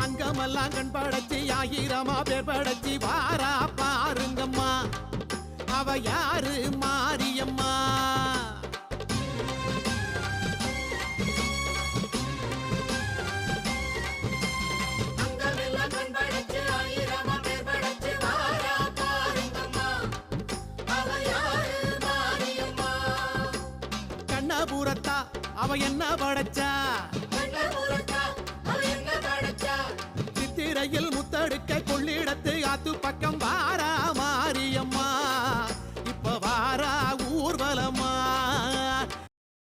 அங்கமெல்லாம் கண் படைச்சு ஆயிரமா பேர் படைச்சு வாரா பாருங்கம்மா அவ யாரு மாரியம்மா கண்ணபுரத்தா அவ என்ன படைச்சா சித்திரையில் முத்தடுக்க கொள்ளிடத்து ஆத்து பக்கம் வாரா மாரிய